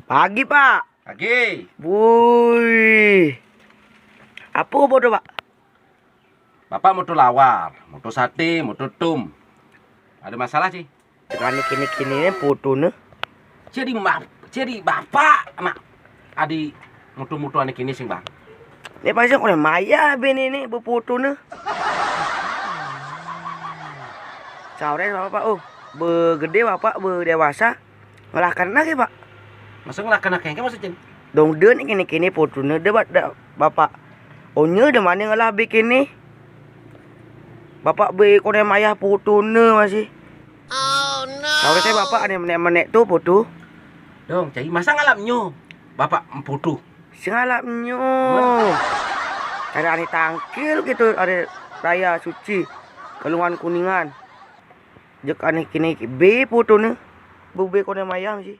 Pagi, Pak. Pagi. Wuih. Apa bodoh, Pak? Bapak mau lawar, mau sate, mau tum. Ada masalah sih? Dengan kini foto nih. Jadi bapak, mak. Adi mutu-mutu ane kini sing bang. Ini pasti orang maya bini ini berfoto nih. Sore bapak, begede bapak, berdewasa. Ngelahkan lagi, Pak. Masa ngelakkan kayak maksudnya? Dong dia nih kini foto nih, debat bapak. Ohnya udah mana ngalah bikin nih. Bapak be kone maya foto nih masih. Oh no. Sore saya bapak ada menek tuh foto. Dong, jadi masa ngalamnya bapak emputu? Singalamnya. Ada ane tangkil gitu, ada raya suci. Kelungan kuningan. Jek ane kini be foto nih. Bu be kone maya masih.